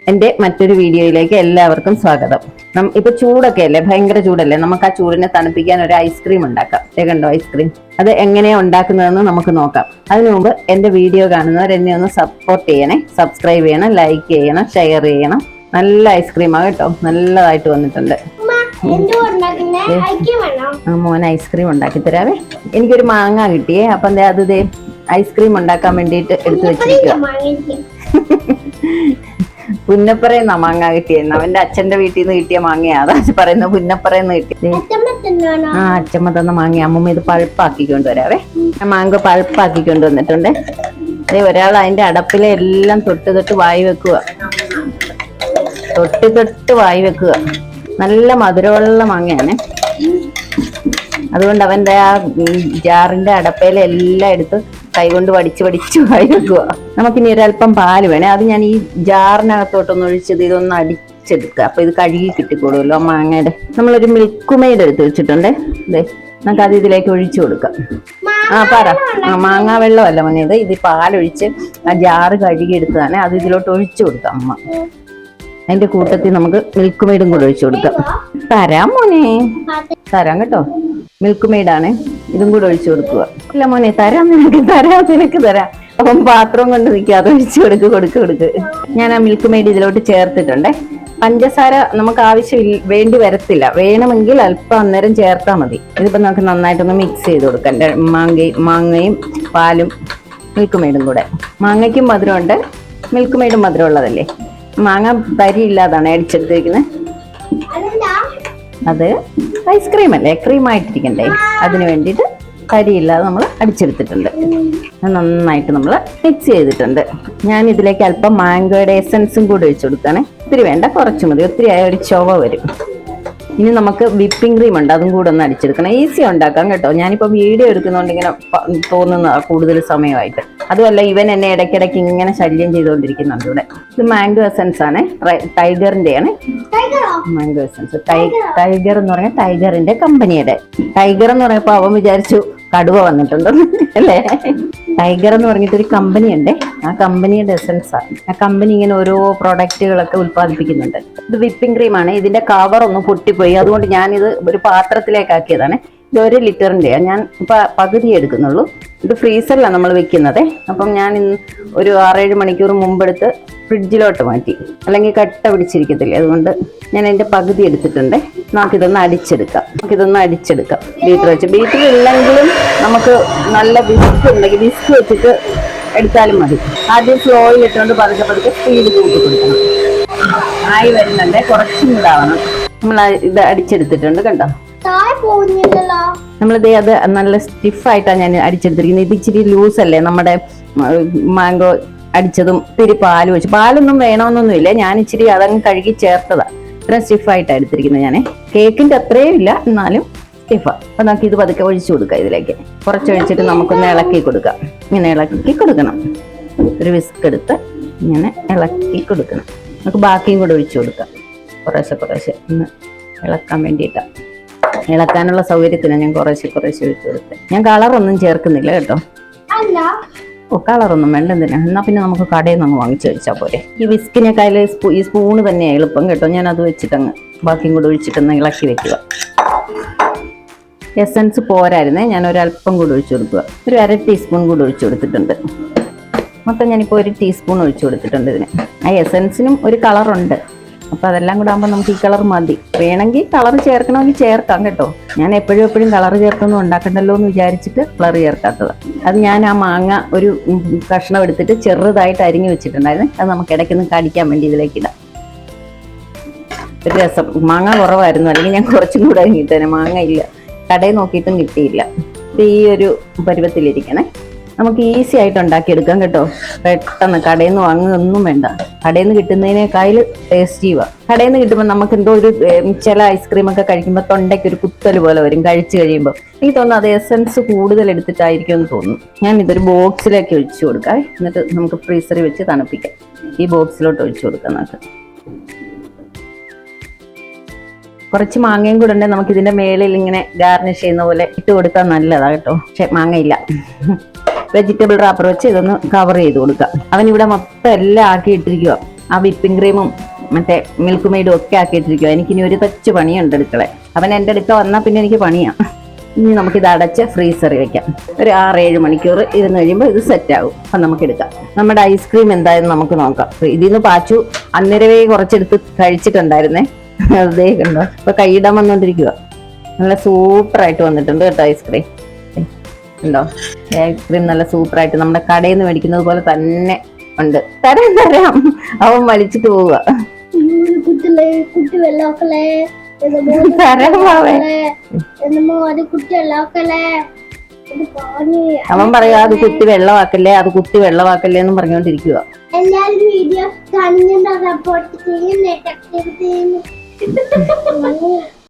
എൻ്റെ മറ്റൊരു വീഡിയോയിലേക്ക് എല്ലാവർക്കും സ്വാഗതം. ഇപ്പൊ ചൂടൊക്കെ അല്ലേ, ഭയങ്കര ചൂടല്ലേ, നമുക്ക് ആ ചൂടിനെ തണുപ്പിക്കാൻ ഒരു ഐസ്ക്രീം ഉണ്ടാക്കാം. കണ്ടോ ഐസ്ക്രീം? അത് എങ്ങനെയാ ഉണ്ടാക്കുന്നതെന്ന് നമുക്ക് നോക്കാം. അതിനു മുമ്പ് എൻ്റെ വീഡിയോ കാണുന്നവർ എന്നെ ഒന്ന് സപ്പോർട്ട് ചെയ്യണേ. സബ്സ്ക്രൈബ് ചെയ്യണം, ലൈക്ക് ചെയ്യണം, ഷെയർ ചെയ്യണം. നല്ല ഐസ്ക്രീമാ കേട്ടോ, നല്ലതായിട്ട് വന്നിട്ടുണ്ട്. മോൻ ഐസ്ക്രീം ഉണ്ടാക്കി തരാവേ. എനിക്കൊരു മാങ്ങ കിട്ടിയേ, അപ്പൊ അത് ഐസ്ക്രീം ഉണ്ടാക്കാൻ വേണ്ടിയിട്ട് എടുത്തു വെച്ചിരിക്കുക. പുന്നപ്പറയെന്നാ മാങ്ങ കിട്ടിയെന്ന്, അവന്റെ അച്ഛന്റെ വീട്ടിൽ നിന്ന് കിട്ടിയ മാങ്ങയാ. അതാ പറയുന്നത് പുന്നപ്പറയെന്ന് കിട്ടിയത്. ആ, അച്ഛമ്മ തന്ന മാങ്ങ. അമ്മമ്മ ഇത് പഴുപ്പാക്കിക്കൊണ്ട് വരാവേ. മാങ്ങ പഴുപ്പാക്കിക്കൊണ്ട് വന്നിട്ടുണ്ട്. ഒരാൾ അതിന്റെ അടപ്പിലെ എല്ലാം തൊട്ട് തൊട്ട് വായി വെക്കുക, തൊട്ട് വായി വെക്കുക. നല്ല മധുരമുള്ള മാങ്ങയാണ്. അതുകൊണ്ട് അവന്റെ ആ ജാറിന്റെ അടപ്പയിലെ എല്ലാം എടുത്ത് കൈകൊണ്ട് വടിച്ച് വായി വെക്കുക. നമുക്കിനി ഒരല്പം പാല് വേണേ. അത് ഞാൻ ഈ ജാറിനകത്തോട്ടൊന്ന് ഒഴിച്ചത് ഇതൊന്ന് അടിച്ചെടുക്കുക. അപ്പൊ ഇത് കഴുകി കിട്ടിക്കൊടുമല്ലോ മാങ്ങയുടെ. നമ്മളൊരു മിൽക്ക് മെയ്ഡ് എടുത്ത് വെച്ചിട്ടുണ്ട്. നമുക്ക് അത് ഇതിലേക്ക് ഒഴിച്ചു കൊടുക്കാം. മാങ്ങാ വെള്ളമല്ല മോനെ, ഇത് പാലൊഴിച്ച് ആ ജാറ് കഴുകി എടുത്തതാണ്. അത് ഇതിലോട്ട് ഒഴിച്ചു കൊടുക്കാം അമ്മ. അതിന്റെ കൂട്ടത്തിൽ നമുക്ക് മിൽക്ക് മെയ്ഡും കൂടെ ഒഴിച്ചു കൊടുക്കാം. തരാം മോനെ, തരാം കേട്ടോ. മിൽക്ക് മെയ്ഡാണ്, ഇതും കൂടെ ഒഴിച്ചു കൊടുക്കുക. ഇല്ല മോനെ, നിനക്ക് തരാം. അപ്പം പാത്രം കൊണ്ട് നിൽക്കാതെ ഒഴിച്ചു കൊടുക്ക്. ഞാൻ ആ മിൽക്ക് മെയ്ഡ് ഇതിലോട്ട് ചേർത്തിട്ടുണ്ട്. പഞ്ചസാര നമുക്ക് ആവശ്യം വേണ്ടി വരത്തില്ല. വേണമെങ്കിൽ അല്പം അന്നേരം ചേർത്താൽ മതി. ഇതിപ്പോ നമുക്ക് നന്നായിട്ടൊന്ന് മിക്സ് ചെയ്ത് കൊടുക്കാം. മാങ്ങയും പാലും മിൽക്ക് മെയ്ഡും കൂടെ. മാങ്ങയ്ക്കും മധുരമുണ്ട്, മിൽക്ക് മെയ്ഡും മധുരം ഉള്ളതല്ലേ. മാങ്ങ തരി ഇല്ലാതാണ് അടിച്ചെടുത്തിരിക്കുന്നത്. അത് ഐസ്ക്രീം അല്ലേ, ക്രീമായിട്ടിരിക്കണ്ടേ, അതിന് വേണ്ടിയിട്ട് തരിയില്ലാതെ നമ്മൾ അടിച്ചെടുത്തിട്ടുണ്ട്. നന്നായിട്ട് നമ്മൾ മിക്സ് ചെയ്തിട്ടുണ്ട്. ഞാൻ ഇതിലേക്ക് അല്പം മാംഗോയുടെ എസൻസും കൂടി ഒഴിച്ചു കൊടുക്കുകയാണെ. ഒത്തിരി വേണ്ട, കുറച്ച് മതി. ഒത്തിരി ആയ ഒരു ചൊവ വരും. ഇനി നമുക്ക് വിപ്പിംഗ് ക്രീം ഉണ്ട്, അതും കൂടെ ഒന്ന് അടിച്ചെടുക്കണം. ഈസി ഉണ്ടാക്കാം കേട്ടോ. ഞാനിപ്പോ വീഡിയോ എടുക്കുന്നതുകൊണ്ട് ഇങ്ങനെ തോന്നുന്ന കൂടുതൽ സമയമായിട്ട്. അതുമല്ല, ഇവൻ എന്നെ ഇടയ്ക്കിടയ്ക്ക് ഇങ്ങനെ ശല്യം ചെയ്തുകൊണ്ടിരിക്കുന്നുണ്ട് ഇവിടെ. ഇത് മാംഗോ എസൻസ് ആണ്, ടൈഗറിന്റെ ആണ്. മാംഗോ എസൻസ് ടൈഗർ എന്ന് പറഞ്ഞാൽ ടൈഗറിന്റെ കമ്പനിയുടെ. ടൈഗർ എന്ന് പറഞ്ഞപ്പോ അവൻ വിചാരിച്ചു കടുവ വന്നിട്ടുണ്ട് അല്ലേ. ടൈഗർ എന്ന് പറഞ്ഞിട്ടൊരു കമ്പനി ഉണ്ട്, ആ കമ്പനിയുടെ എസൻസ് ആണ്. ആ കമ്പനി ഇങ്ങനെ ഓരോ പ്രോഡക്റ്റുകളൊക്കെ ഉത്പാദിപ്പിക്കുന്നുണ്ട്. ഇത് വിപ്പിംഗ് ക്രീമാണ്. ഇതിന്റെ കവർ ഒന്ന് പൊട്ടിപ്പോയി, അതുകൊണ്ട് ഞാനിത് ഒരു പാത്രത്തിലേക്ക് ആക്കിയതാണ്. ഇത് 1 ലിറ്ററിന്റെയാണ്. ഞാൻ ഇപ്പൊ പകുതി എടുക്കുന്നുള്ളൂ. ഇത് ഫ്രീസറിലാണ് നമ്മൾ വെക്കുന്നത്. അപ്പം ഞാൻ ഒരു 6-7 മണിക്കൂർ മുമ്പെടുത്ത് ഫ്രിഡ്ജിലോട്ട് മാറ്റി, അല്ലെങ്കിൽ കട്ട പിടിച്ചിരിക്കത്തില്ലേ. അതുകൊണ്ട് ഞാൻ അതിന്റെ പകുതി എടുത്തിട്ടുണ്ട്. നമുക്കിതൊന്ന് അടിച്ചെടുക്കാം. ബീറ്റർ ഇല്ലെങ്കിലും നമുക്ക് നല്ല വിസ്ക് ഉണ്ടെങ്കിൽ വിസ്ക് വെച്ചിട്ട് എടുത്താലും മതി. ആദ്യം സ്ലോയിൽ ഇട്ടുകൊണ്ട് പതുക്കെ സ്പീഡ് കൂട്ടി കൊടുക്കണം. ആയി വരുന്നുണ്ട്, കുറച്ചും കൂടെ ആവണം. നമ്മൾ ഇത് അടിച്ചെടുത്തിട്ടുണ്ട് കണ്ടോ. നമ്മളിത് അത് നല്ല സ്റ്റിഫായിട്ടാണ് ഞാൻ അടിച്ചെടുത്തിരിക്കുന്നത്. ഇത് ഇച്ചിരി ലൂസ് അല്ലേ, നമ്മുടെ മാംഗോ അടിച്ചതും ഇത്തിരി പാല് വെച്ച്. പാലൊന്നും വേണമെന്നൊന്നുമില്ല, ഞാൻ ഇച്ചിരി അതങ്ങ് കഴുകി ചേർത്തതാ. ഇത്രയും സ്റ്റിഫായിട്ടാണ് എടുത്തിരിക്കുന്നത് ഞാൻ. കേക്കിന്റെ അത്രയും ഇല്ല, എന്നാലും സ്റ്റിഫാ. അപ്പൊ നമുക്ക് ഇത് പതുക്കെ ഒഴിച്ചു കൊടുക്കാം. ഇതിലേക്ക് കുറച്ചൊഴിച്ചിട്ട് നമുക്കൊന്ന് ഇളക്കി കൊടുക്കാം. ഇങ്ങനെ ഇളക്കി കൊടുക്കണം. ഒരു വിസ്ക് എടുത്ത് ഇങ്ങനെ ഇളക്കി കൊടുക്കണം. നമുക്ക് ബാക്കിയും കൂടെ ഒഴിച്ചു കൊടുക്കാം. കുറേശ്ശെ ഒന്ന് ഇളക്കാൻ വേണ്ടിയിട്ടാണ്. ഇളക്കാനുള്ള സൗകര്യത്തിനാണ് ഞാൻ കുറേശ്ശെ ഒഴിച്ചു കൊടുത്തത്. ഞാൻ കളറൊന്നും ചേർക്കുന്നില്ല കേട്ടോ. കളറൊന്നും വേണ്ട, എന്തിനാ. എന്നാ പിന്നെ നമുക്ക് കടയിൽ നിന്ന് വാങ്ങിച്ചു കഴിച്ചാൽ പോരെ. ഈ വിസ്കിനെക്കാൾ ഈ സ്പൂണ് തന്നെയാണ് എളുപ്പം കേട്ടോ. ഞാൻ അത് വെച്ചിട്ടങ്ങ് ബാക്കിയും കൂടെ ഒഴിച്ചിട്ടൊന്ന് ഇളക്കി വെക്കുക. എസൻസ് പോരായിരുന്നേ, ഞാൻ ഒരല്പം കൂടെ ഒഴിച്ചു കൊടുക്കുക. ഒരു 1/2 ടീസ്പൂൺ കൂടെ ഒഴിച്ചു കൊടുത്തിട്ടുണ്ട്. മൊത്തം ഞാനിപ്പോൾ 1 ടീസ്പൂൺ ഒഴിച്ചു കൊടുത്തിട്ടുണ്ട് ഇതിന്. ആ എസൻസിനും ഒരു കളറുണ്ട്. അപ്പൊ അതെല്ലാം കൂടെ ആകുമ്പോൾ നമുക്ക് ഈ കളർ മതി. വേണമെങ്കിൽ കളർ ചേർക്കണമെങ്കിൽ ചേർക്കാം കേട്ടോ. ഞാൻ എപ്പോഴും കളർ ചേർത്തൊന്നും ഉണ്ടാക്കണ്ടല്ലോ എന്ന് വിചാരിച്ചിട്ട് കളർ ചേർക്കാത്തത്. അത് ഞാൻ ആ മാങ്ങ ഒരു കഷ്ണം എടുത്തിട്ട് ചെറുതായിട്ട് അരിഞ്ഞു വെച്ചിട്ടുണ്ടായിരുന്നു. അത് നമുക്ക് ഇടയ്ക്കൊന്ന് കടിക്കാൻ വേണ്ടി ഇതിലേക്ക് ഇടാം. ഒരു രസം. മാങ്ങ കുറവായിരുന്നു, അല്ലെങ്കിൽ ഞാൻ കുറച്ചും കൂടെ കിട്ടാനെ. മാങ്ങ ഇല്ല, കടയിൽ നോക്കിയിട്ടും കിട്ടിയില്ല. ഇത് ഈ ഒരു പരുവത്തിലിരിക്കണേ. നമുക്ക് ഈസി ആയിട്ട് ഉണ്ടാക്കിയെടുക്കാം കേട്ടോ. പെട്ടെന്ന് കടയിൽ നിന്ന് വാങ്ങുന്നൊന്നും വേണ്ട. കടയിൽ നിന്ന് കിട്ടുന്നതിനേക്കാൾ ടേസ്റ്റീവാ. കടയിൽ നിന്ന് കിട്ടുമ്പോൾ നമുക്ക് എന്തോ ഒരു ചില ഐസ്ക്രീമൊക്കെ കഴിക്കുമ്പോൾ തൊണ്ടയ്ക്ക് ഒരു കുത്തൽ പോലെ വരും കഴിച്ചു കഴിയുമ്പോൾ. എനിക്ക് തോന്നുന്നു അത് എസൻസ് കൂടുതൽ എടുത്തിട്ടായിരിക്കും എന്ന് തോന്നുന്നു. ഞാൻ ഇതൊരു ബോക്സിലേക്ക് ഒഴിച്ചു കൊടുക്കാം. എന്നിട്ട് നമുക്ക് ഫ്രീസറിൽ വെച്ച് തണുപ്പിക്കാം. ഈ ബോക്സിലോട്ട് ഒഴിച്ചു കൊടുക്കാം. നമുക്ക് കുറച്ച് മാങ്ങയും കൂടെ ഉണ്ടെങ്കിൽ നമുക്ക് ഇതിന്റെ മേളിൽ ഇങ്ങനെ ഗാർണിഷ് ചെയ്യുന്ന പോലെ ഇട്ട് കൊടുത്താൽ നല്ലതാ കേട്ടോ. പക്ഷെ മാങ്ങയില്ല. വെജിറ്റബിൾ റാപ്പർ വെച്ച് ഇതൊന്ന് കവർ ചെയ്ത് കൊടുക്കാം. അവൻ ഇവിടെ മൊത്തം എല്ലാം ആക്കി ഇട്ടിരിക്കുക. ആ വിപ്പിംഗ് ക്രീമും മറ്റേ മിൽക്ക് മെയ്ഡും ഒക്കെ ആക്കിയിട്ടിരിക്കുക. എനിക്കിനി ഒരു തച്ച് പണിയുണ്ട് അടുക്കള. അവൻ എൻ്റെ അടുക്ക വന്നാൽ പിന്നെ എനിക്ക് പണിയാണ്. ഇനി നമുക്കിത് അടച്ച് ഫ്രീസറിൽ വെക്കാം. ഒരു 6-7 മണിക്കൂർ ഇരുന്ന് കഴിയുമ്പോൾ ഇത് സെറ്റ് ആകും. അപ്പം നമുക്കെടുക്കാം. നമ്മുടെ ഐസ്ക്രീം എന്തായാലും നമുക്ക് നോക്കാം. ഇതിൽ നിന്ന് പാച്ചു അന്നേരവേ കുറച്ചെടുത്ത് കഴിച്ചിട്ടുണ്ടായിരുന്നേ. അതേ കണ്ടോ, ഇപ്പൊ കൈയിടാൻ വന്നോണ്ടിരിക്കുക. നല്ല സൂപ്പറായിട്ട് വന്നിട്ടുണ്ട് കേട്ടോ ഐസ്ക്രീം. ഉണ്ടോ ഐസ്ക്രീം നല്ല സൂപ്പറായിട്ട് നമ്മുടെ കടയിൽ നിന്ന് മേടിക്കുന്നത് പോലെ തന്നെ ഉണ്ട്. തരാം അവൻ വലിച്ചിട്ട് പോവുക. അവൻ പറയാ അത് കുത്തി വെള്ളമാക്കല്ലേ, അത് കുത്തി വെള്ളമാക്കല്ലേ എന്നും പറഞ്ഞോണ്ടിരിക്കുക. എല്ലാരും വീഡിയോ കാണുന്നുണ്ടോ? സപ്പോർട്ട് ചെയ്യുന്നേ.